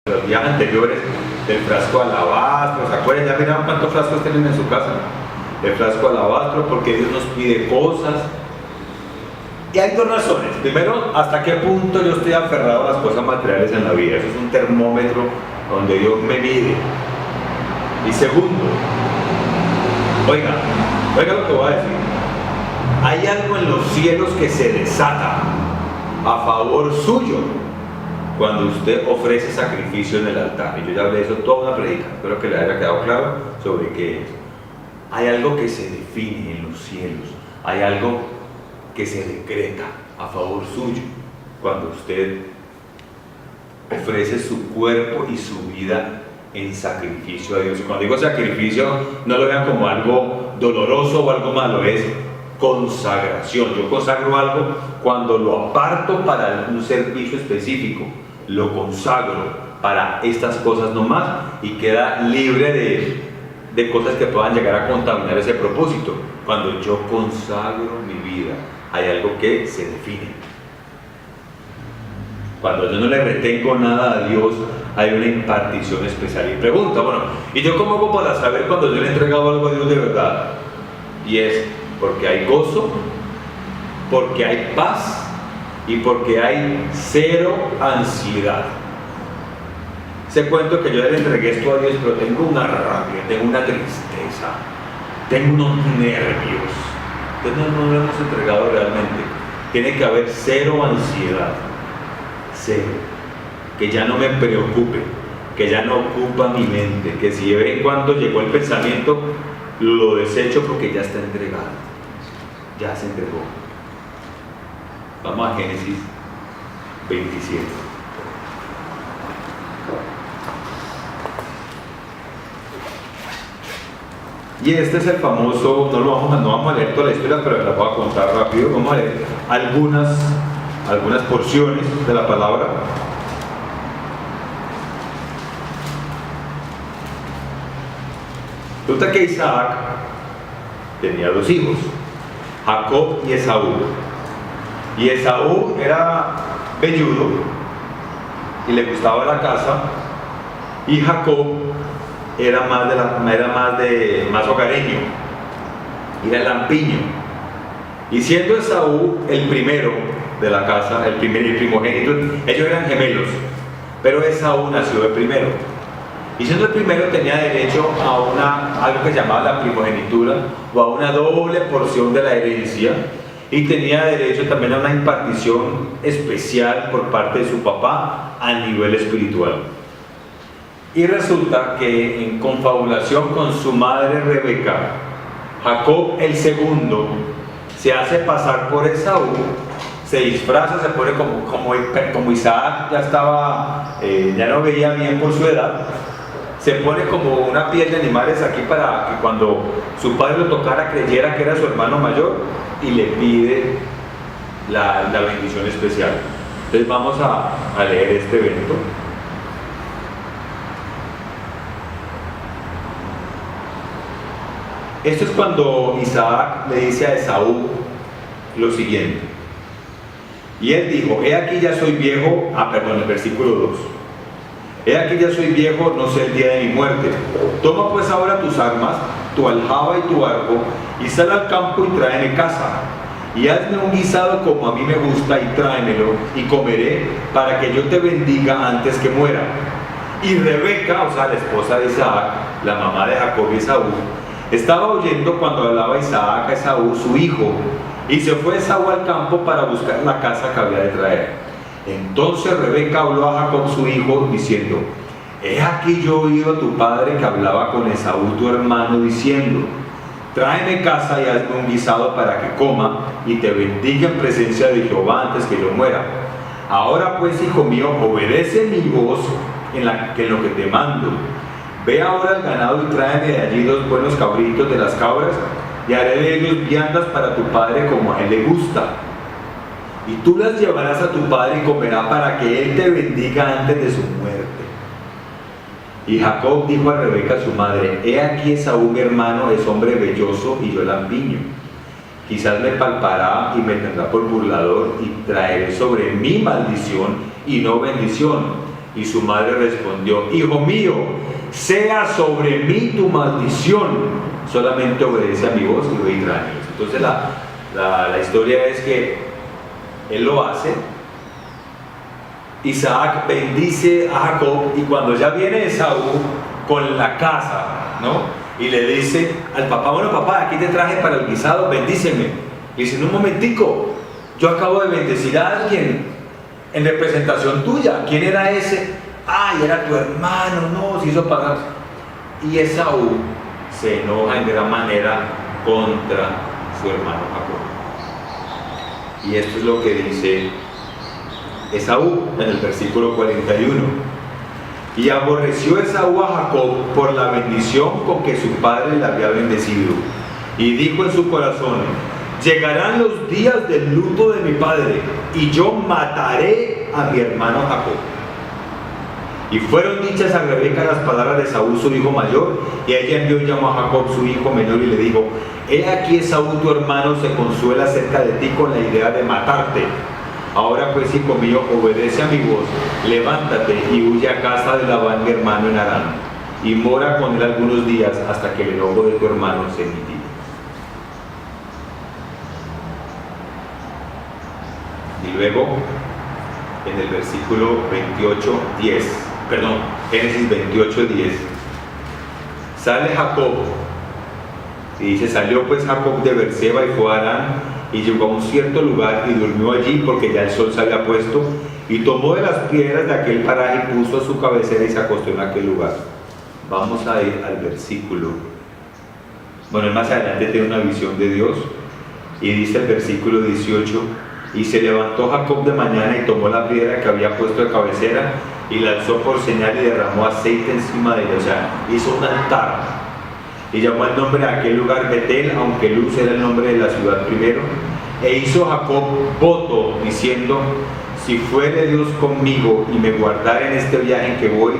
los días anteriores del frasco de alabastro. ¿Se acuerdan? ¿Ya miraron cuántos frascos tienen en su casa? El frasco de alabastro, porque Dios nos pide cosas. Y hay dos razones. Primero, hasta qué punto yo estoy aferrado a las cosas materiales en la vida. Eso es un termómetro donde Dios me mide. Y segundo, oiga lo que voy a decir. Hay algo en los cielos que se desata a favor suyo cuando usted ofrece sacrificio en el altar. Y yo ya hablé de eso toda una predica. Espero que le haya quedado claro sobre qué es. Hay algo que se define en los cielos. Hay algo que se decreta a favor suyo cuando usted ofrece su cuerpo y su vida en sacrificio a Dios. Y cuando digo sacrificio, no lo vean como algo doloroso o algo malo, es consagración. Yo consagro algo cuando lo aparto para un servicio específico, lo consagro para estas cosas nomás y queda libre de cosas que puedan llegar a contaminar ese propósito. Cuando yo consagro mi vida, hay algo que se define. Cuando yo no le retengo nada a Dios, hay una impartición especial. Y pregunta, bueno, ¿y yo cómo hago para saber cuando yo le he entregado algo a Dios de verdad? Y es porque hay gozo, porque hay paz y porque hay cero ansiedad. Ese cuento que yo le entregué esto a Dios, pero tengo una rabia, tengo una tristeza, tengo unos nervios. Entonces no lo hemos entregado realmente. Tiene que haber cero ansiedad, cero. Que ya no me preocupe, que ya no ocupa mi mente, que si de vez en cuando llegó el pensamiento, lo desecho porque ya está entregado, ya se entregó. Vamos a Génesis 27. Y este es el famoso, no vamos a leer toda la historia, pero la voy a contar rápido. Vamos a leer algunas porciones de la palabra. Resulta que Isaac tenía dos hijos, Jacob y Esaú. Y Esaú era velludo y le gustaba la caza, y Jacob era más hogareño, era lampiño. Y siendo Esaú el primero de la casa, el primogénito, ellos eran gemelos, pero Esaú nació de primero. Y siendo el primero tenía derecho a algo que se llamaba la primogenitura, o a una doble porción de la herencia, y tenía derecho también a una impartición especial por parte de su papá a nivel espiritual. Y resulta que en confabulación con su madre Rebeca, Jacob el segundo se hace pasar por Esaú, se disfraza, se pone como Isaac ya no veía bien por su edad, se pone como una piel de animales aquí para que cuando su padre lo tocara creyera que era su hermano mayor, y le pide la bendición especial. Entonces vamos a leer este evento. Esto es cuando Isaac le dice a Esaú lo siguiente. Y él dijo: he aquí ya soy viejo, el versículo 2. He aquí ya soy viejo, no sé el día de mi muerte. Toma pues ahora tus armas, tu aljaba y tu arco, y sal al campo y tráeme caza. Y hazme un guisado como a mí me gusta y tráemelo, y comeré, para que yo te bendiga antes que muera. Y Rebeca, o sea, la esposa de Isaac, la mamá de Jacob y Esaú, estaba oyendo cuando hablaba Isaac a Esaú, su hijo, y se fue Esaú al campo para buscar la caza que había de traer. Entonces Rebeca habló a Jacob su hijo, diciendo: he aquí yo he oído a tu padre que hablaba con Esaú tu hermano, diciendo: tráeme caza y hazme un guisado para que coma y te bendiga en presencia de Jehová antes que yo muera. Ahora pues, hijo mío, obedece mi voz en lo que te mando. Ve ahora al ganado y tráeme de allí 2 buenos cabritos de las cabras, y haré de ellos viandas para tu padre como a él le gusta. Y tú las llevarás a tu padre y comerá para que él te bendiga antes de su muerte. Y Jacob dijo a Rebeca su madre: he aquí Esaú mi hermano es hombre velloso y yo lampiño. Quizás me palpará y me tendrá por burlador, y traeré sobre mí maldición y no bendición. Y su madre respondió: hijo mío, sea sobre mí tu maldición, solamente obedece a mi voz y ve Israel. Entonces la historia es que él lo hace. Isaac bendice a Jacob, y cuando ya viene Esaú con la casa, ¿no? Y le dice al papá: bueno, papá, aquí te traje para el guisado, bendíceme. Le dice: un momentico, yo acabo de bendecir a alguien en representación tuya. ¿Quién era ese? Ay, era tu hermano, no, se hizo pagar. Y Esaú se enoja en gran manera contra su hermano Jacob. Y esto es lo que dice Esaú en el versículo 41. Y aborreció Esaú a Jacob por la bendición con que su padre le había bendecido, y dijo en su corazón: llegarán los días del luto de mi padre, y yo mataré a mi hermano Jacob. Y fueron dichas a Rebeca las palabras de Esaú, su hijo mayor, y ella envió y llamó a Jacob, su hijo menor, y le dijo: he aquí Esaú tu hermano se consuela acerca de ti con la idea de matarte. Ahora pues, hijo mío, obedece a mi voz, levántate y huye a casa de Labán mi hermano en Harán, y mora con él algunos días hasta que el enojo de tu hermano se mitigue. Y luego, en el versículo 28:10, Génesis 28:10, sale Jacob, y dice: salió pues Jacob de Beerseba y fue a Harán, y llegó a un cierto lugar y durmió allí porque ya el sol se había puesto, y tomó de las piedras de aquel paraje y puso a su cabecera y se acostó en aquel lugar. Vamos a ir al versículo. Bueno, más adelante tiene una visión de Dios, y dice el versículo 18: y se levantó Jacob de mañana y tomó la piedra que había puesto de cabecera y la alzó por señal y derramó aceite encima de ella. O sea, hizo un altar y llamó el nombre de aquel lugar Betel, aunque Luz era el nombre de la ciudad primero. E hizo Jacob voto diciendo: si fuere Dios conmigo y me guardare en este viaje en que voy,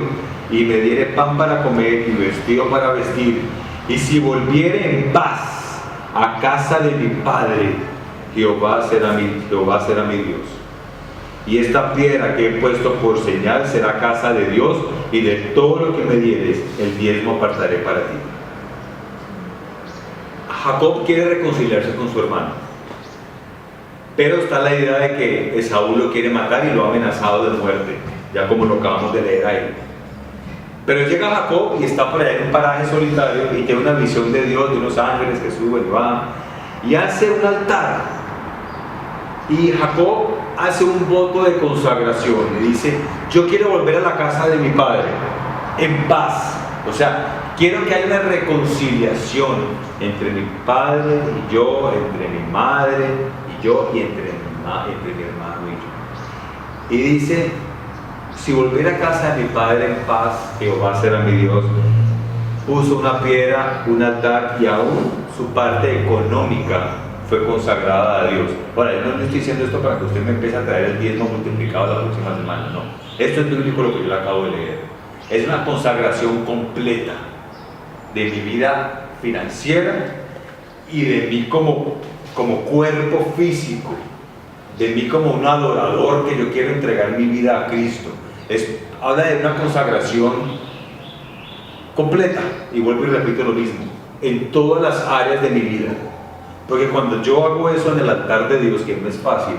y me diere pan para comer y vestido para vestir, y si volviere en paz a casa de mi padre, Jehová será mi Dios. Y esta piedra que he puesto por señal será casa de Dios, y de todo lo que me dieres, el diezmo apartaré para ti. Jacob quiere reconciliarse con su hermano, pero está la idea de que Esaú lo quiere matar y lo ha amenazado de muerte, ya como lo acabamos de leer ahí. Pero llega Jacob y está por allá en un paraje solitario y tiene una visión de Dios, de unos ángeles que suben y van, y hace un altar. Y Jacob hace un voto de consagración y dice: yo quiero volver a la casa de mi padre en paz. O sea, quiero que haya una reconciliación entre mi padre y yo, entre mi madre y yo, y entre mi hermano y yo. Y dice: si volviera a casa de mi padre en paz, Jehová será mi Dios. Puso una piedra, un altar, y aún su parte económica fue consagrada a Dios. Ahora, yo no le estoy diciendo esto para que usted me empiece a traer el diezmo multiplicado la próxima semana, no. Esto es bíblico lo que yo le acabo de leer. Es una consagración completa de mi vida financiera y de mí como cuerpo físico, de mí como un adorador que yo quiero entregar mi vida a Cristo. Habla de una consagración completa, y vuelvo y repito lo mismo, en todas las áreas de mi vida. Porque cuando yo hago eso en el altar de Dios, que no es fácil,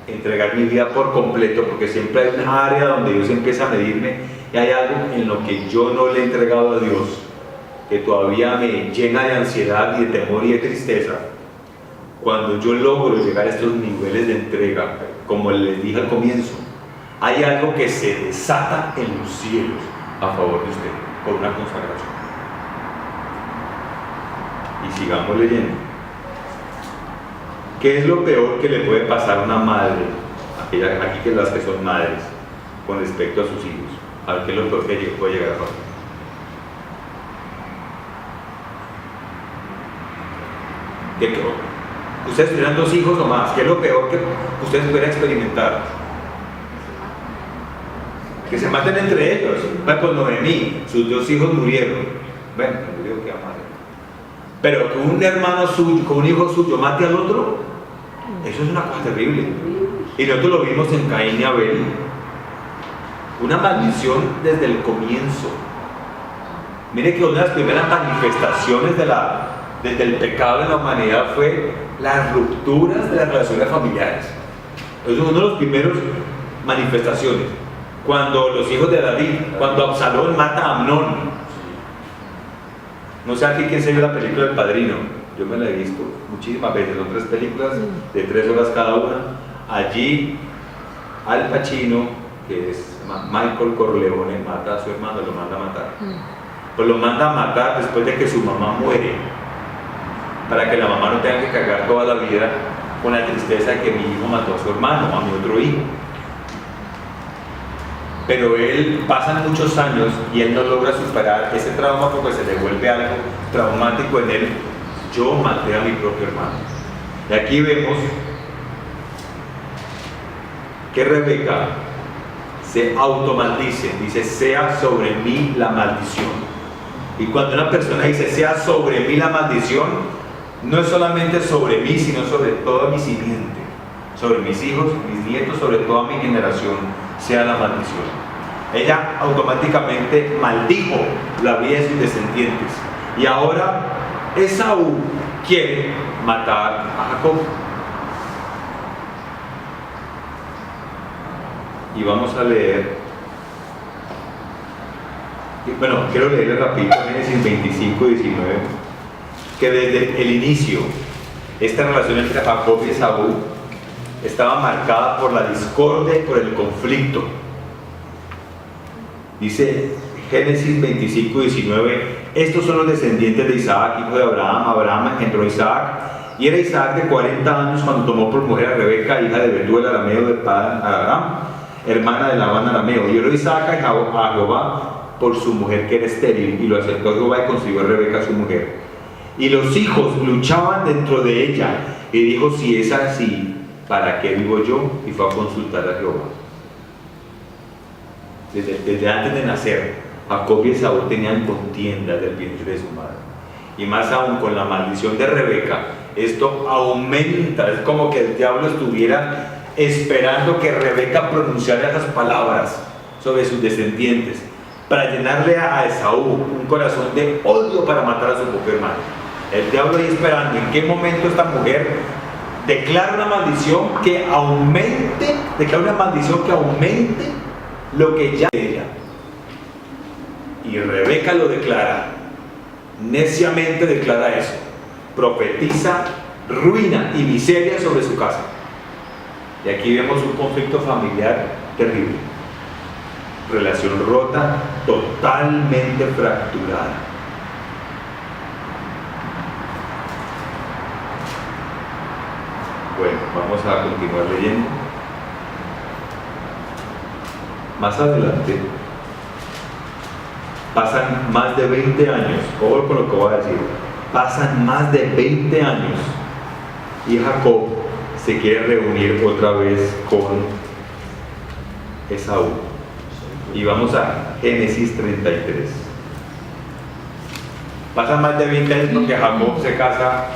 entregar mi vida por completo, porque siempre hay una área donde Dios empieza a medirme, y hay algo en lo que yo no le he entregado a Dios, que todavía me llena de ansiedad y de temor y de tristeza. Cuando yo logro llegar a estos niveles de entrega, como les dije al comienzo, hay algo que se desata en los cielos a favor de usted, por una consagración. Y sigamos leyendo. ¿Qué es lo peor que le puede pasar a una madre, aquí que las que son madres, con respecto a sus hijos? A ver, ¿qué es lo peor que puede llegar a pasar? Ustedes tuvieran 2 hijos o más, ¿qué es lo peor que ustedes pudieran experimentar? Que se maten entre ellos. Bueno, pues Noemí, sus 2 hijos murieron. Bueno, murió, qué amable. Pero que un hermano suyo, que un hijo suyo mate al otro, eso es una cosa terrible. Y nosotros lo vimos en Caín y Abel. una maldición desde el comienzo. Mire que una de las primeras manifestaciones desde el pecado en la humanidad fue las rupturas de las relaciones familiares. Es uno de los primeros manifestaciones. Cuando los hijos de David, cuando Absalón mata a Amnón. No sé aquí quién se vio la película del Padrino. Yo me la he visto muchísimas veces. Son 3 películas de 3 horas cada una. Allí Al Pacino, que es Michael Corleone, mata a su hermano, lo manda a matar. Pues lo manda a matar después de que su mamá muere, para que la mamá no tenga que cargar toda la vida con la tristeza de que mi hijo mató a su hermano, a mi otro hijo. Pero él, pasan muchos años y él no logra superar ese trauma porque se le vuelve algo traumático en él. Yo maté a mi propio hermano. Y aquí vemos que Rebeca se automaldice, dice, sea sobre mí la maldición. Y cuando una persona dice, sea sobre mí la maldición, no es solamente sobre mí, sino sobre toda mi simiente, sobre mis hijos, mis nietos, sobre toda mi generación, sea la maldición. Ella automáticamente maldijo la vida de sus descendientes. Y ahora Esaú quiere matar a Jacob. Y vamos a leer, bueno, quiero leerle rapidito Génesis 25 y 19, que desde el inicio esta relación entre Jacob y Esaú estaba marcada por la discordia y por el conflicto. Dice Génesis 25 y 19, estos son los descendientes de Isaac, hijo de Abraham. Abraham engendró a Isaac, y era Isaac de 40 años cuando tomó por mujer a Rebeca, hija de Betuel arameo de Padan Aram, hermana de Labán arameo. Y oró Isaac a Jehová por su mujer que era estéril, y lo aceptó Jehová y concibió a Rebeca su mujer. Y los hijos luchaban dentro de ella, y dijo, si es así, ¿para qué vivo yo? Y fue a consultar a Jehová. Desde antes de nacer, Jacob y Esaú tenían contienda del vientre de su madre. Y más aún con la maldición de Rebeca, esto aumenta. Es como que el diablo estuviera esperando que Rebeca pronunciara esas palabras sobre sus descendientes, para llenarle a Esaú un corazón de odio para matar a su propio hermano. El diablo ahí esperando en qué momento esta mujer declara una maldición que aumente, lo que ya es ella. Y Rebeca lo declara, neciamente declara eso, profetiza ruina y miseria sobre su casa. Y aquí vemos un conflicto familiar terrible, relación rota, totalmente fracturada. Bueno, vamos a continuar leyendo. Más adelante, pasan más de 20 años, ojo con lo que voy a decir, pasan más de 20 años y Jacob se quiere reunir otra vez con Esaú. Y vamos a Génesis 33. Pasan más de 20 años porque Jacob se casa,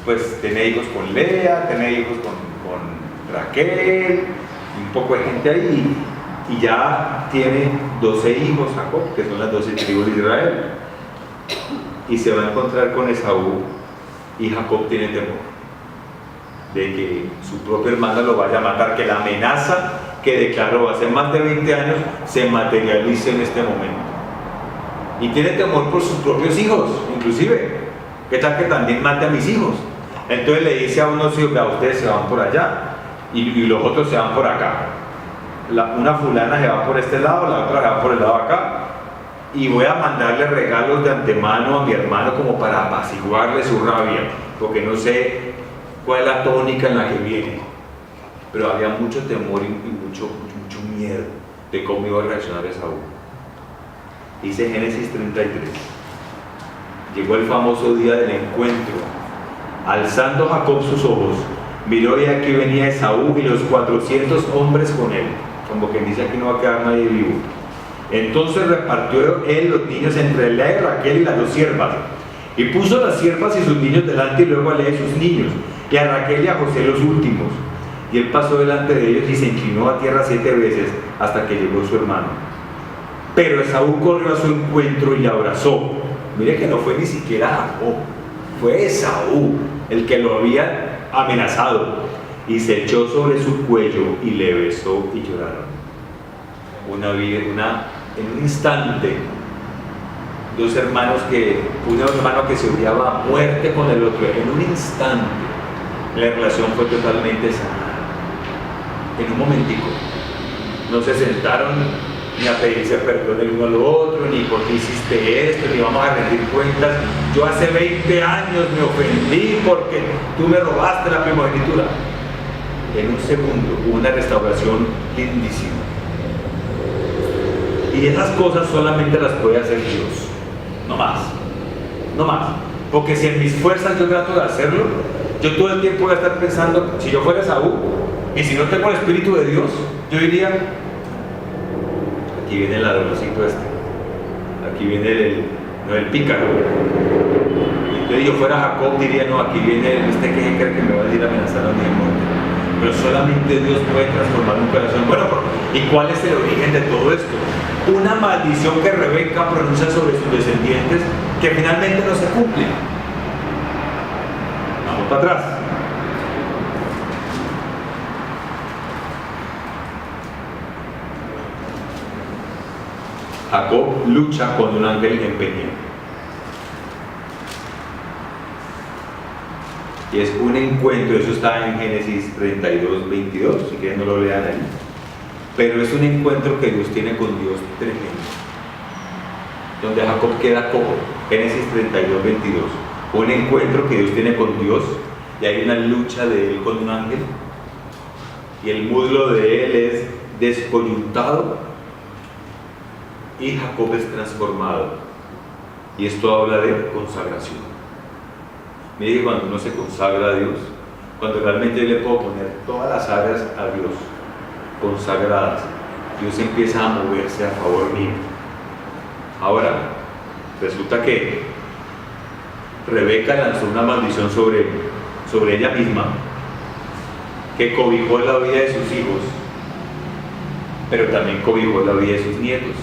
pues tiene hijos con Lea, tiene hijos con Raquel, un poco de gente ahí. Y ya tiene 12 hijos Jacob, que son las 12 tribus de Israel. Y se va a encontrar con Esaú, y Jacob tiene temor de que su propio hermano lo vaya a matar, que la amenaza que declaró hace más de 20 años se materialice en este momento. Y tiene temor por sus propios hijos, inclusive. ¿Qué tal que también mate a mis hijos? Entonces le dice a unos hijos, a ustedes se van por allá y los otros se van por acá. Una fulana se va por este lado, la otra se va por el lado de acá, y voy a mandarle regalos de antemano a mi hermano como para apaciguarle su rabia, porque no sé cuál es la tónica en la que viene. Pero había mucho temor y mucho miedo de cómo iba a reaccionar Esaú. Dice Génesis 33, llegó el famoso día del encuentro. Alzando Jacob sus ojos, miró y aquí venía Esaú y los 400 hombres con él. Como que dice, aquí no va a quedar nadie vivo. Entonces repartió él los niños entre Lea y Raquel y las 2 siervas, y puso las siervas y sus niños delante, y luego a Lea y sus niños, y a Raquel y a José los últimos. Y él pasó delante de ellos y se inclinó a tierra 7 veces hasta que llegó su hermano. Pero Esaú corrió a su encuentro y le abrazó. Mire que no fue ni siquiera Jacob, fue Esaú el que lo había amenazado. Y se echó sobre su cuello y le besó y lloraron. En un instante, dos hermanos un hermano que se odiaba a muerte con el otro, en un instante la relación fue totalmente sanada. En un momentico, no se sentaron ni a pedirse perdón el uno al otro, ni por qué hiciste esto, ni vamos a rendir cuentas. Yo hace 20 años me ofendí porque tú me robaste la primogenitura. En un segundo hubo una restauración lindísima. Y esas cosas solamente las puede hacer Dios, no más, no más. Porque si en mis fuerzas yo trato de hacerlo, yo todo el tiempo voy a estar pensando, si yo fuera Esaú, y si no tengo el Espíritu de Dios, yo diría, aquí viene el ladroncito aquí viene el pícaro. Y entonces yo fuera Jacob, diría, no, aquí viene este que cree que me va a ir amenazando a mi muerte. Pero solamente Dios puede transformar un corazón. Bueno, ¿y cuál es el origen de todo esto? Una maldición que Rebeca pronuncia sobre sus descendientes que finalmente no se cumple. Vamos para atrás. Jacob lucha con un ángel en Peniel. Y es un encuentro, eso está en Génesis 32, 22, si quieren no lo lean ahí. Pero es un encuentro que Dios tiene con Dios tremendo. Donde Jacob queda cojo, Génesis 32, 22. Un encuentro que Dios tiene con Dios, y hay una lucha de él con un ángel. Y el muslo de él es descoyuntado, y Jacob es transformado. Y esto habla de consagración. Mire que cuando uno se consagra a Dios, cuando realmente yo le puedo poner todas las áreas a Dios consagradas, Dios empieza a moverse a favor mío. Ahora, resulta que Rebeca lanzó una maldición sobre ella misma, que cobijó la vida de sus hijos, pero también cobijó la vida de sus nietos.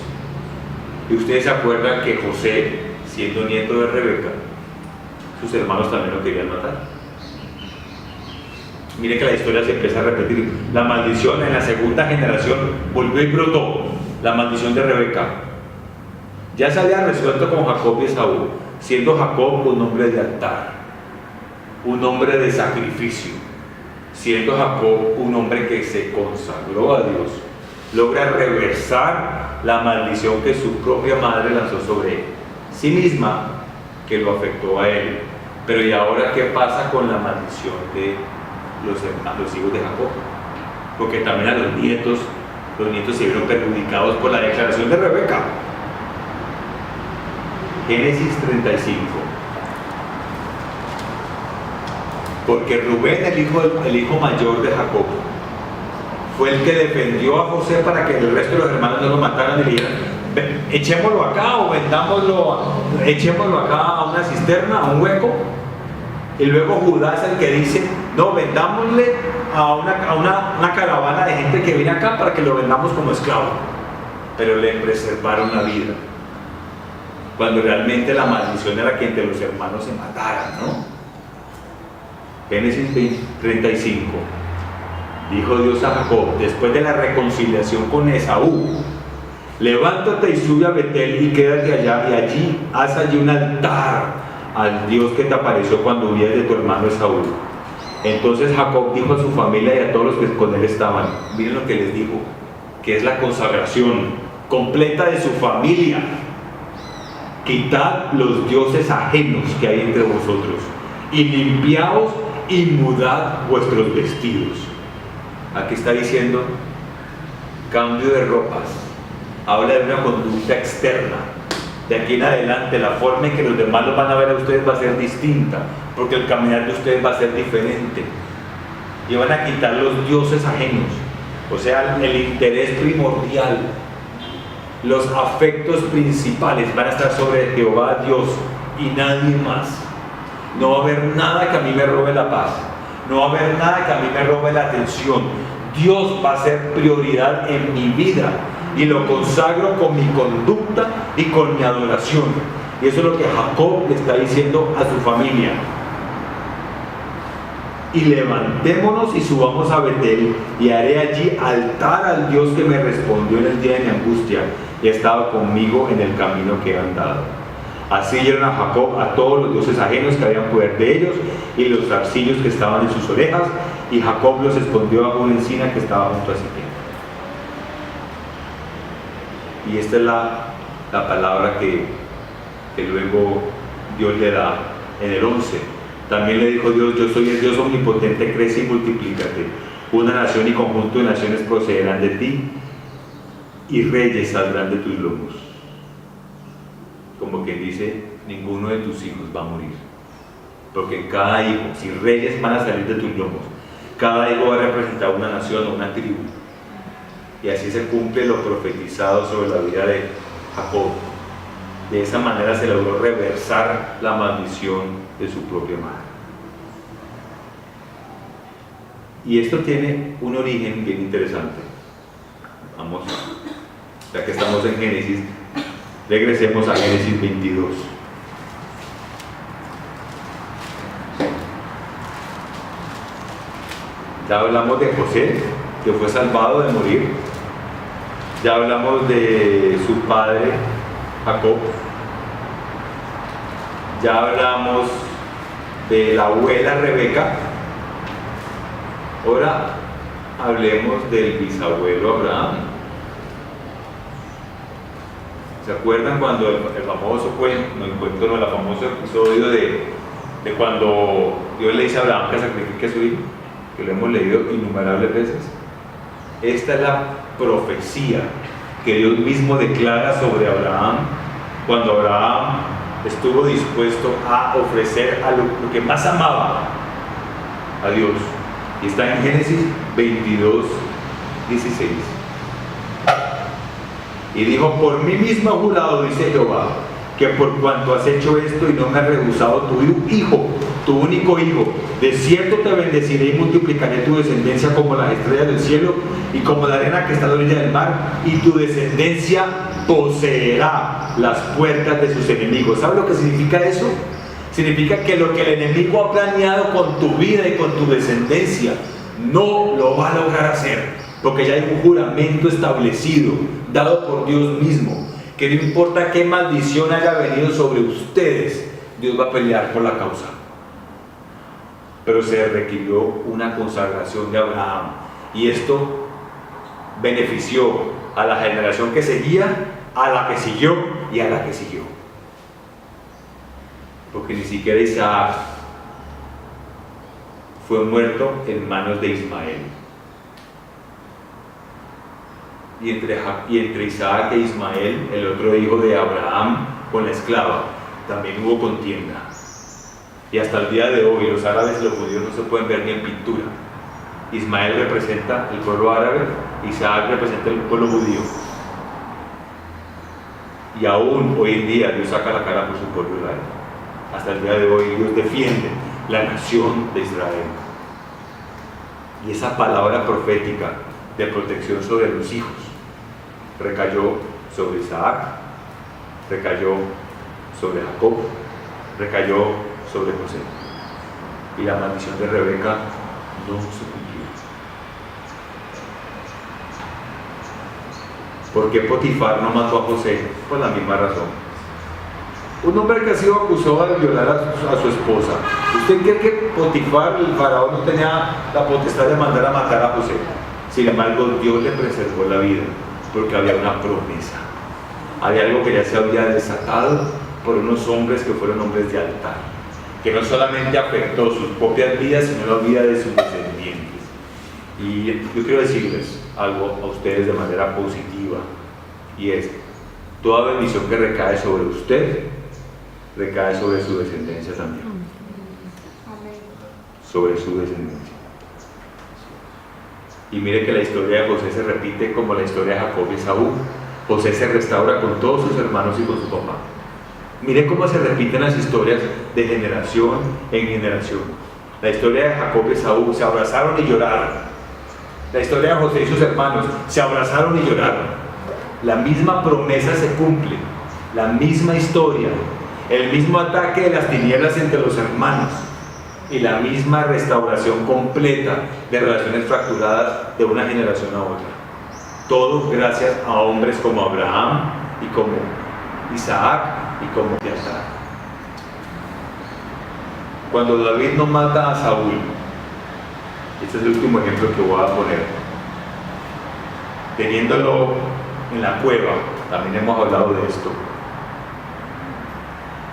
Y ustedes se acuerdan que José, siendo nieto de Rebeca, sus hermanos también lo querían matar. Mire que la historia se empieza a repetir. La maldición en la segunda generación volvió y brotó. La maldición de Rebeca ya se había resuelto con Jacob y Esaú, siendo Jacob un hombre de altar, un hombre de sacrificio, siendo Jacob un hombre que se consagró a Dios. Logra reversar la maldición que su propia madre lanzó sobre sí misma, que lo afectó a él. Pero ¿y ahora qué pasa con la maldición de los hijos de Jacob? Porque también a los nietos se vieron perjudicados por la declaración de Rebeca. Génesis 35. Porque Rubén, el hijo mayor de Jacob, fue el que defendió a José para que el resto de los hermanos no lo mataran y le dijeran, echémoslo acá o echémoslo acá a una cisterna, a un hueco. Y luego Judá es el que dice, no, vendámosle a una caravana de gente que viene acá para que lo vendamos como esclavo. Pero le preservaron la vida, cuando realmente la maldición era que entre los hermanos se mataran, ¿no? Génesis 35. Dijo Dios a Jacob, después de la reconciliación con Esaú, levántate y sube a Betel y quédate allá, y allí haz allí un altar al Dios que te apareció cuando huías de tu hermano Esaú. Entonces Jacob dijo a su familia y a todos los que con él estaban, miren lo que les dijo, que es la consagración completa de su familia: quitad los dioses ajenos que hay entre vosotros, y limpiaos y mudad vuestros vestidos. Aquí está diciendo cambio de ropas, habla de una conducta externa. De aquí en adelante la forma en que los demás los van a ver a ustedes va a ser distinta, porque el caminar de ustedes va a ser diferente, y van a quitar los dioses ajenos, o sea, el interés primordial, los afectos principales van a estar sobre Jehová Dios y nadie más. No va a haber nada que a mí me robe la paz, No va a haber nada que a mí me robe la atención. Dios va a ser prioridad en mi vida y lo consagro con mi conducta y con mi adoración. Y eso es lo que Jacob le está diciendo a su familia. Y levantémonos y subamos a Betel, y haré allí altar al Dios que me respondió en el día de mi angustia y ha estado conmigo en el camino que he andado. Así dieron a Jacob a todos los dioses ajenos que habían poder de ellos y los zarcillos que estaban en sus orejas, y Jacob los escondió bajo una encina que estaba junto a Siquem. Y esta es la palabra que luego Dios le da en el 11. También le dijo Dios: yo soy el Dios omnipotente, crece y multiplícate. Una nación y conjunto de naciones procederán de ti, y reyes saldrán de tus lomos. Como quien dice, ninguno de tus hijos va a morir. Porque en cada hijo, si reyes van a salir de tus lomos, cada hijo va a representar una nación o una tribu. Y así se cumple lo profetizado sobre la vida de Jacob. De esa manera se logró reversar la maldición de su propia madre. Y esto tiene un origen bien interesante. Vamos, ya que estamos en Génesis, regresemos a Génesis 22. Ya hablamos de José, que fue salvado de morir. Ya hablamos de su padre Jacob. Ya hablamos de la abuela Rebeca. Ahora hablemos del bisabuelo Abraham. ¿Se acuerdan cuando el famoso cuento, el famoso episodio de cuando Dios le dice a Abraham que sacrifique a su hijo? Que lo hemos leído innumerables veces. Esta es la profecía que Dios mismo declara sobre Abraham cuando Abraham estuvo dispuesto a ofrecer a lo que más amaba a Dios. Y está en Génesis 22, 16. Y dijo: por mí mismo he jurado, dice Jehová, que por cuanto has hecho esto y no me has rehusado tu hijo, tu único hijo, de cierto te bendeciré y multiplicaré tu descendencia como las estrellas del cielo y como la arena que está a la orilla del mar, y tu descendencia poseerá las puertas de sus enemigos. ¿Sabes lo que significa eso? Significa que lo que el enemigo ha planeado con tu vida y con tu descendencia no lo va a lograr hacer, porque ya hay un juramento establecido, dado por Dios mismo, que no importa qué maldición haya venido sobre ustedes, Dios va a pelear por la causa. Pero se requirió una consagración de Abraham, y esto benefició a la generación que seguía, a la que siguió y a la que siguió. Porque ni siquiera Isaac fue muerto en manos de Ismael. Y entre Isaac e Ismael, el otro hijo de Abraham, con la esclava, también hubo contienda. Y hasta el día de hoy los árabes y los judíos no se pueden ver ni en pintura. Ismael representa el pueblo árabe, Isaac representa el pueblo judío. Y aún hoy en día Dios saca la cara por su pueblo Israel. Hasta el día de hoy Dios defiende la nación de Israel. Y esa palabra profética de protección sobre los hijos recayó sobre Isaac, recayó sobre Jacob, recayó sobre José. Y la maldición de Rebeca no se cumplió. ¿Por qué Potifar no mató a José? Por la misma razón. Un hombre que ha sido acusado de violar a su esposa. ¿Usted cree que Potifar, el faraón, no tenía la potestad de mandar a matar a José? Sin embargo, Dios le preservó la vida, porque había una promesa. Había algo que ya se había desatado por unos hombres que fueron hombres de altar, que no solamente afectó sus propias vidas, sino la vida de sus descendientes. Y yo quiero decirles algo a ustedes de manera positiva, y es: toda bendición que recae sobre usted, recae sobre su descendencia también. Sobre su descendencia. Y mire que la historia de José se repite como la historia de Jacob y Esaú. José se restaura con todos sus hermanos y con su papá. Mire cómo se repiten las historias de generación en generación. La historia de Jacob y Esaú, se abrazaron y lloraron. La historia de José y sus hermanos, se abrazaron y lloraron. La misma promesa se cumple, la misma historia, el mismo ataque de las tinieblas entre los hermanos y la misma restauración completa de relaciones fracturadas de una generación a otra. Todo gracias a hombres como Abraham y como Isaac y como Abiatar. Cuando David no mata a Saúl, este es el último ejemplo que voy a poner, teniéndolo en la cueva, también hemos hablado de esto.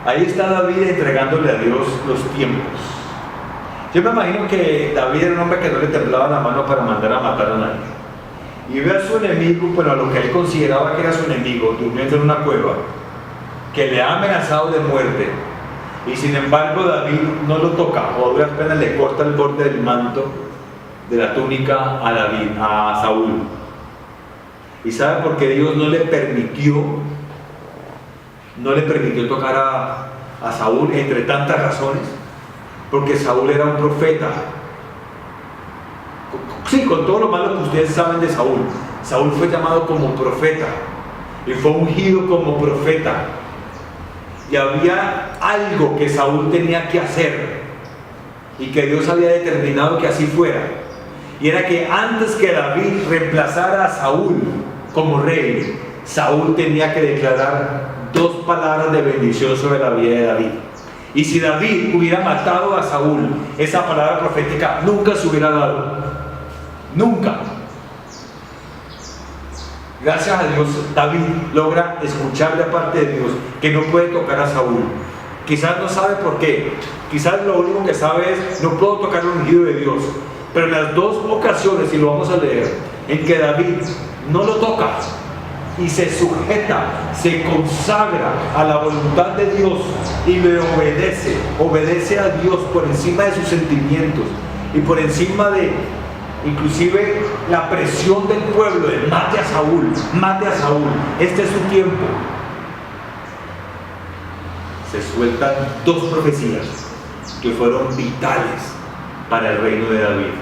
Ahí está David entregándole a Dios los tiempos. Yo me imagino que David era un hombre que no le temblaba la mano para mandar a matar a nadie. Y ve a su enemigo, pero a lo que él consideraba que era su enemigo, durmiendo en una cueva, que le ha amenazado de muerte. Y sin embargo David no lo toca, o a duras penas le corta el borde del manto, de la túnica a Saúl. ¿Y sabe por qué Dios no le permitió tocar a Saúl, entre tantas razones? Porque Saúl era un profeta. Sí, con todo lo malo que ustedes saben de Saúl, Saúl fue llamado como profeta y fue ungido como profeta. Y había algo que Saúl tenía que hacer y que Dios había determinado que así fuera. Y era que antes que David reemplazara a Saúl como rey, Saúl tenía que declarar 2 palabras de bendición sobre la vida de David. Y si David hubiera matado a Saúl, esa palabra profética nunca se hubiera dado. Nunca. Gracias a Dios, David logra escuchar de parte de Dios que no puede tocar a Saúl. Quizás no sabe por qué. Quizás lo único que sabe es, no puedo tocar el ungido de Dios. Pero en las 2 ocasiones, y lo vamos a leer, en que David no lo toca y se sujeta, se consagra a la voluntad de Dios y le obedece a Dios por encima de sus sentimientos y por encima de inclusive la presión del pueblo de mate a Saúl, este es su tiempo. Se sueltan 2 profecías que fueron vitales para el reino de David.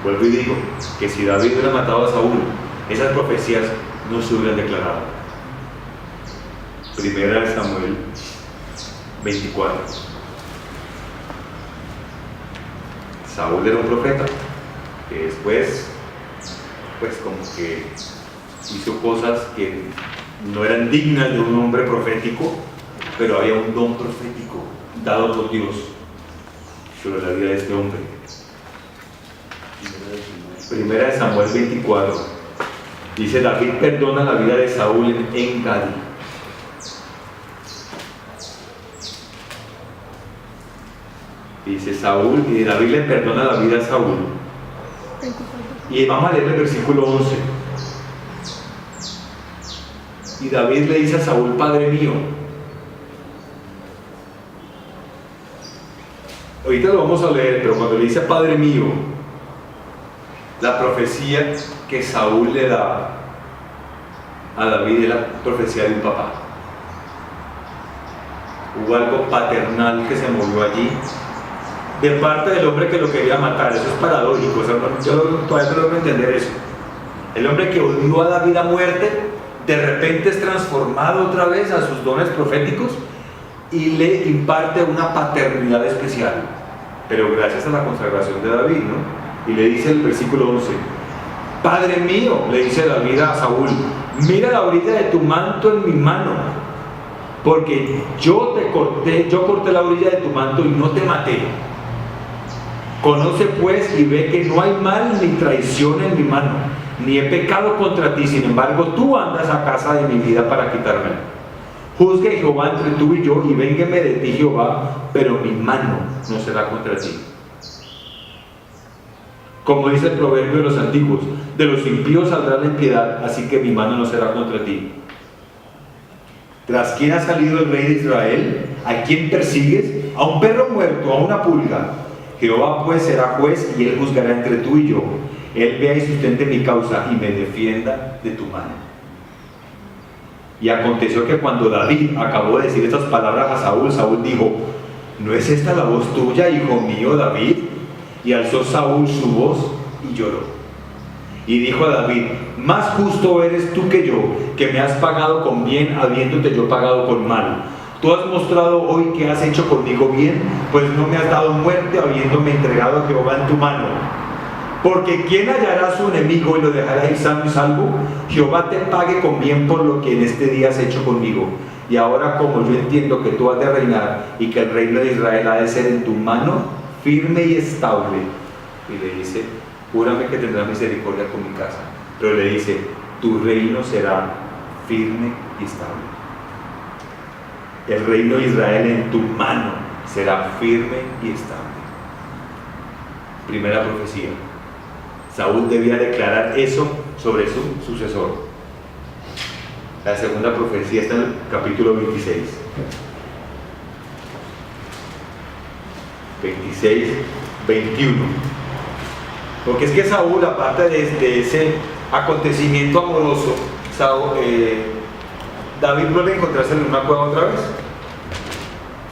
Vuelvo y digo que si David hubiera matado a Saúl, esas profecías no se hubieran declarado. Primera de Samuel 24. Saúl era un profeta que después, pues como que hizo cosas que no eran dignas de un hombre profético, pero había un don profético dado por Dios sobre la vida de este hombre. Primera de Samuel 24 dice: David perdona la vida de Saúl en En-Gadi. Dice Saúl, y David le perdona la vida a Saúl. Y vamos a leer el versículo 11. Y David le dice a Saúl: Padre mío. Ahorita lo vamos a leer, pero cuando le dice Padre mío, la profecía que Saúl le da a David es la profecía de un papá. Hubo algo paternal que se movió allí de parte del hombre que lo quería matar. Eso es paradójico, o sea, yo todavía no logro entender eso. El hombre que odió a David a muerte, de repente es transformado otra vez a sus dones proféticos y le imparte una paternidad especial, pero gracias a la consagración de David, ¿no? Y le dice el versículo 11: Padre mío, le dice David a Saúl, mira la orilla de tu manto en mi mano, porque yo corté la orilla de tu manto y no te maté. Conoce pues y ve que no hay mal ni traición en mi mano, ni he pecado contra ti. Sin embargo, tú andas a casa de mi vida para quitármela. Juzgue Jehová entre tú y yo, y véngueme de ti Jehová, pero mi mano no será contra ti. Como dice el proverbio de los antiguos: de los impíos saldrá la impiedad, así que mi mano no será contra ti. ¿Tras quién ha salido el rey de Israel? ¿A quién persigues? A un perro muerto, a una pulga. Jehová pues será juez, y él juzgará entre tú y yo. Él vea y sustente mi causa, y me defienda de tu mano. Y aconteció que cuando David acabó de decir estas palabras a Saúl, Saúl dijo: ¿no es esta la voz tuya, hijo mío David? Y alzó Saúl su voz y lloró. Y dijo a David: más justo eres tú que yo, que me has pagado con bien, habiéndote yo pagado con mal. Tú has mostrado hoy que has hecho conmigo bien, pues no me has dado muerte, habiéndome entregado a Jehová en tu mano. Porque ¿quién hallará a su enemigo y lo dejará ir sano y salvo? Jehová te pague con bien por lo que en este día has hecho conmigo. Y ahora, como yo entiendo que tú has de reinar y que el reino de Israel ha de ser en tu mano, firme y estable. Y le dice: júrame que tendrás misericordia con mi casa. Pero le dice: tu reino será firme y estable. El reino de Israel en tu mano será firme y estable. Primera profecía. Saúl debía declarar eso sobre su sucesor. La segunda profecía está en el capítulo 26. 26, 21. Porque es que Saúl, aparte de ese acontecimiento amoroso, David vuelve a encontrarse en una cueva otra vez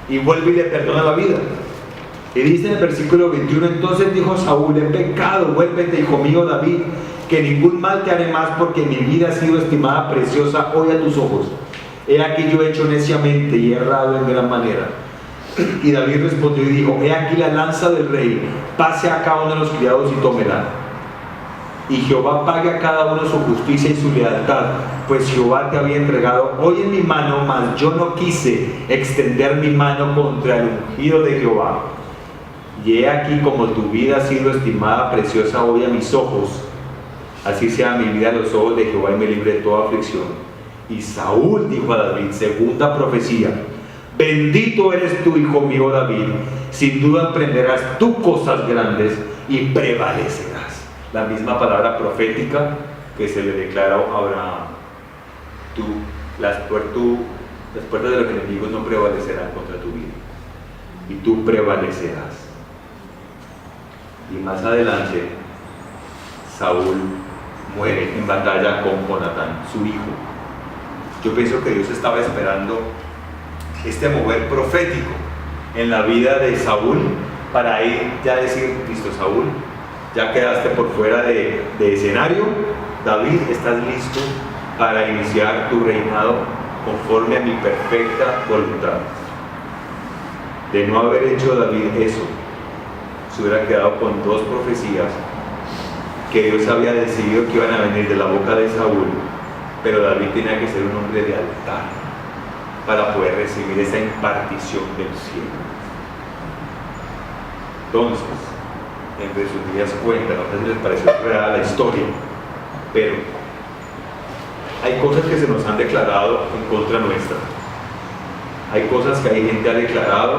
y vuelve y le perdona la vida. Y dice en el versículo 21: entonces dijo Saúl: he pecado, vuélvete, hijo mío David, que ningún mal te haré más, porque mi vida ha sido estimada preciosa hoy a tus ojos. He aquí yo he hecho neciamente y he errado en gran manera. Y David respondió y dijo: he aquí la lanza del rey, pase a cada uno de los criados y tómela. Y Jehová pague a cada uno su justicia y su lealtad, pues Jehová te había entregado hoy en mi mano, mas yo no quise extender mi mano contra el ungido de Jehová. Y he aquí, como tu vida ha sido estimada preciosa hoy a mis ojos, así sea mi vida a los ojos de Jehová, y me libre de toda aflicción. Y Saúl dijo a David, segunda profecía: bendito eres tú, hijo mío David, sin duda emprenderás tú cosas grandes y prevalecerás. La misma palabra profética que se le declara a Abraham: las puertas de los enemigos no prevalecerán contra tu vida, y tú prevalecerás. Y más adelante, Saúl muere en batalla con Jonatán, su hijo. Yo pienso que Dios estaba esperando este mover profético en la vida de Saúl para ir ya decir: listo, Saúl, ya quedaste por fuera de escenario. David, estás listo para iniciar tu reinado conforme a mi perfecta voluntad. De no haber hecho David eso, se hubiera quedado con dos profecías que Dios había decidido que iban a venir de la boca de Saúl, pero David tenía que ser un hombre de altar para poder recibir esa impartición del cielo. Entonces, en resumidas cuentas, no sé si les pareció real la historia, pero hay cosas que se nos han declarado en contra nuestra. Hay cosas que hay gente ha declarado.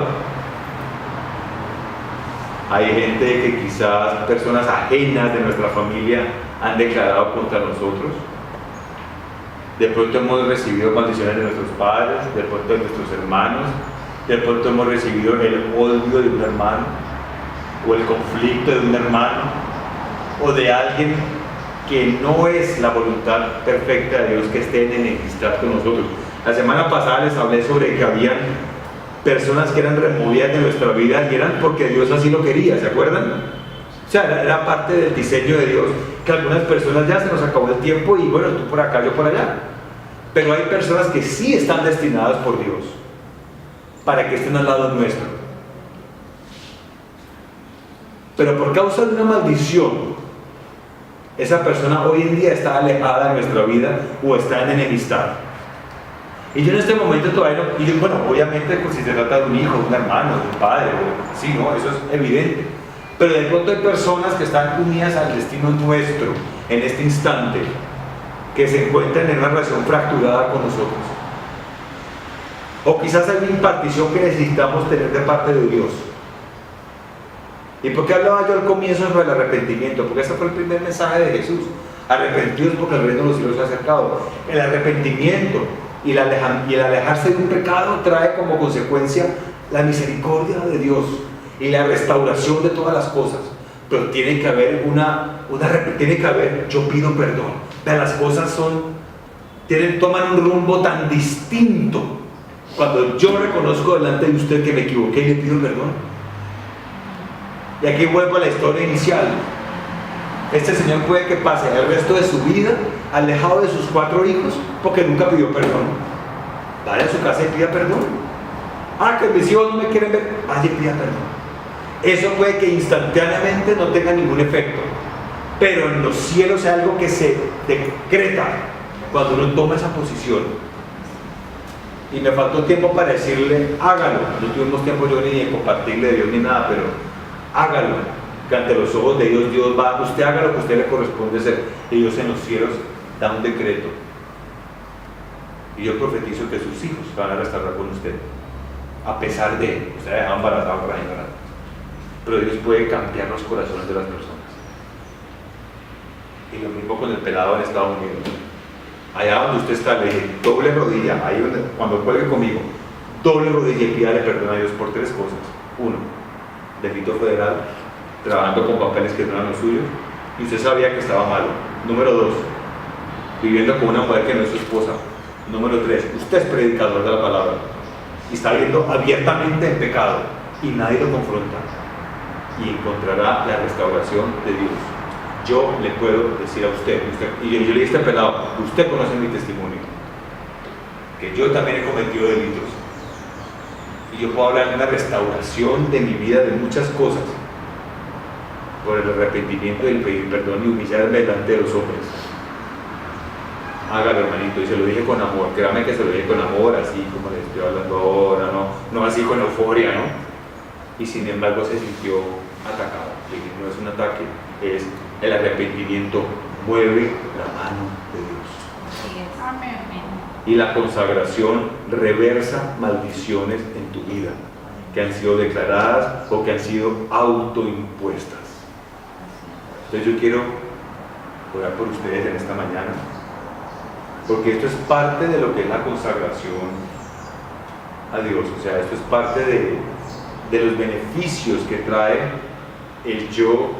Hay gente que quizás personas ajenas de nuestra familia han declarado contra nosotros. De pronto hemos recibido maldiciones de nuestros padres, de pronto de nuestros hermanos, de pronto hemos recibido el odio de un hermano, o el conflicto de un hermano, o de alguien que no es la voluntad perfecta de Dios que esté en enemistad con nosotros. La semana pasada les hablé sobre que habían personas que eran removidas de nuestra vida y eran porque Dios así lo quería, ¿se acuerdan? O sea, era parte del diseño de Dios, que algunas personas ya se nos acabó el tiempo y bueno, tú por acá, yo por allá. Pero hay personas que sí están destinadas por Dios para que estén al lado nuestro. Pero por causa de una maldición, esa persona hoy en día está alejada de nuestra vida o está en enemistad. Y yo en este momento todavía no, y bueno, obviamente pues, si se trata de un hijo, de un hermano, de un padre, sí, ¿no? Eso es evidente. Pero de pronto hay personas que están unidas al destino nuestro en este instante, que se encuentran en una relación fracturada con nosotros. O quizás hay una impartición que necesitamos tener de parte de Dios. ¿Y por qué hablaba yo al comienzo sobre el arrepentimiento? Porque ese fue el primer mensaje de Jesús. Arrepentidos porque el reino de los cielos se ha acercado. El arrepentimiento y el alejarse de un pecado trae como consecuencia la misericordia de Dios y la restauración de todas las cosas. Pero tiene que haber yo pido perdón. Vean, las cosas toman un rumbo tan distinto Cuando yo reconozco delante de usted que me equivoqué y le pido perdón. Y aquí vuelvo a la historia inicial. Este señor puede que pase el resto de su vida alejado de sus 4 hijos porque nunca pidió perdón. Vaya a su casa y pida perdón. Que mis hijos no me quieren ver, vaya y pida perdón. Eso puede que instantáneamente no tenga ningún efecto, pero en los cielos es algo que se decreta cuando uno toma esa posición. Y me faltó tiempo para decirle, hágalo. No tuvimos tiempo yo ni de compartirle de Dios ni nada, pero hágalo. Que ante los ojos de Dios, Dios va, usted haga lo que a usted le corresponde hacer. Y Dios en los cielos da un decreto. Y yo profetizo que sus hijos van a restaurar con usted. A pesar de, usted ha dejado embarazado por ahí, ¿verdad? Pero Dios puede cambiar los corazones de las personas. Y lo mismo con el pelado en Estados Unidos. Allá donde usted está, le dije, doble rodilla, ahí donde, cuando cuelgue conmigo, doble rodilla y pídale perdón a Dios por 3 cosas. 1, delito federal, trabajando con papeles que no eran los suyos, y usted sabía que estaba malo. Número 2, viviendo con una mujer que no es su esposa. Número 3, usted es predicador de la palabra y está viviendo abiertamente en pecado y nadie lo confronta, y encontrará la restauración de Dios. Yo le puedo decir a usted y yo le dije a este pelado, usted conoce mi testimonio, que yo también he cometido delitos, y yo puedo hablar de una restauración de mi vida, de muchas cosas, por el arrepentimiento y el pedir perdón y humillarme delante de los hombres. Hágalo, hermanito, y se lo dije con amor, créame que se lo dije con amor, así como le estoy hablando ahora, no así con euforia, ¿no? Y sin embargo se sintió atacado. Le dije, no es un ataque, es el arrepentimiento, mueve la mano de Dios. Amén. Y la consagración reversa maldiciones en tu vida que han sido declaradas o que han sido autoimpuestas. Entonces yo quiero orar por ustedes en esta mañana, porque esto es parte de lo que es la consagración a Dios. O sea, esto es parte de los beneficios que trae el yo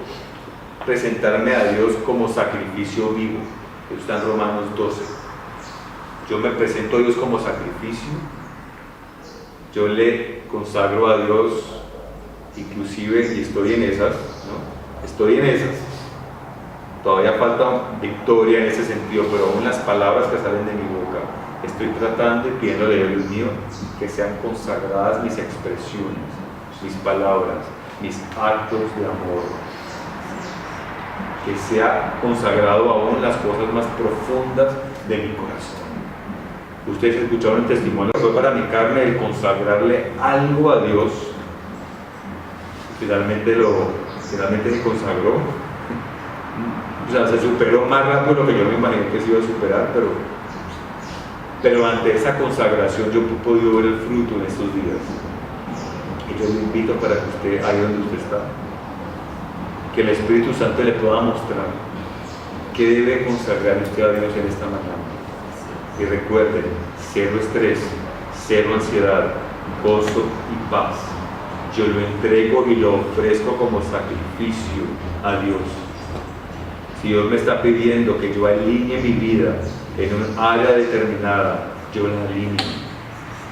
presentarme a Dios como sacrificio vivo. Eso está en Romanos 12. Yo me presento a Dios como sacrificio, yo le consagro a Dios, inclusive, y estoy en esas, ¿no? Estoy en esas. Todavía falta victoria en ese sentido, pero aún las palabras que salen de mi boca, estoy tratando y pidiéndole a Dios mío que sean consagradas mis expresiones, mis palabras, mis actos de amor, que sea consagrado aún las cosas más profundas de mi corazón. Ustedes escucharon el testimonio, fue para mi carne el consagrarle algo a Dios. Finalmente se consagró. O sea, se superó más rápido de lo que yo me imaginé que se iba a superar, pero ante esa consagración yo he podido ver el fruto en estos días. Y yo le invito para que usted, ahí donde usted está, que el Espíritu Santo le pueda mostrar qué debe consagrar usted a Dios en esta mañana. Y recuerden, 0 estrés, 0 ansiedad, gozo y paz. Yo lo entrego y lo ofrezco como sacrificio a Dios. Si Dios me está pidiendo que yo alinee mi vida en un área determinada, yo la alineo.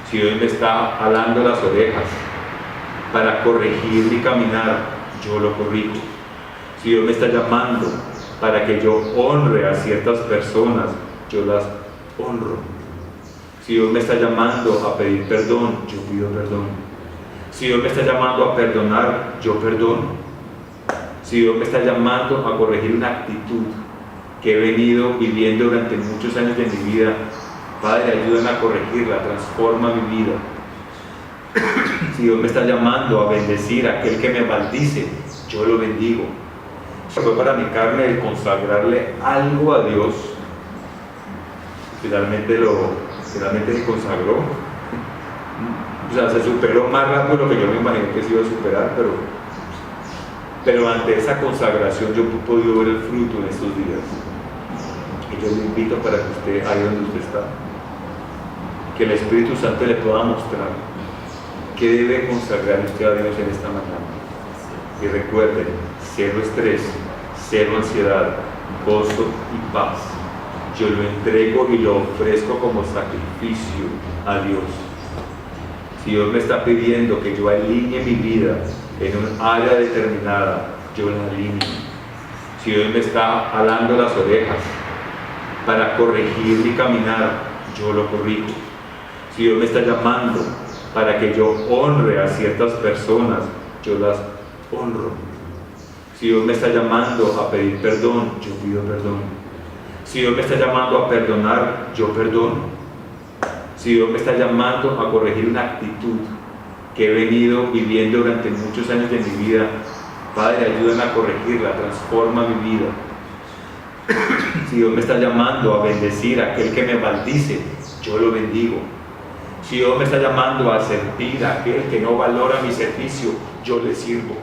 Si Dios me está jalando las orejas para corregir mi caminar, yo lo corrijo. Si Dios me está llamando para que yo honre a ciertas personas, yo las honro. Si Dios me está llamando a pedir perdón, yo pido perdón. Si Dios me está llamando a perdonar, yo perdono. Si Dios me está llamando a corregir una actitud que he venido viviendo durante muchos años de mi vida, Padre, ayúdame a corregirla, transforma mi vida. Si Dios me está llamando a bendecir a aquel que me maldice, yo lo bendigo. Fue para mi carne el consagrarle algo a Dios. Finalmente se consagró. O sea, se superó más rápido de lo que yo me imaginé que se iba a superar, pero ante esa consagración yo he podido ver el fruto en estos días. Y yo le invito para que usted, ahí donde usted está, que el Espíritu Santo le pueda mostrar qué debe consagrar usted a Dios en esta mañana. Y recuerden, 0 estrés, 0 ansiedad, gozo y paz. Yo lo entrego y lo ofrezco como sacrificio a Dios. Si Dios me está pidiendo que yo alinee mi vida en un área determinada, yo la alineo. Si Dios me está jalando las orejas para corregir mi caminar, yo lo corrijo. Si Dios me está llamando para que yo honre a ciertas personas, yo las honro. Si Dios me está llamando a pedir perdón, yo pido perdón. Si Dios me está llamando a perdonar, yo perdono. Si Dios me está llamando a corregir una actitud que he venido viviendo durante muchos años de mi vida, Padre, ayúdame a corregirla, transforma mi vida. Si Dios me está llamando a bendecir a aquel que me maldice, yo lo bendigo. Si Dios me está llamando a servir a aquel que no valora mi servicio, yo le sirvo.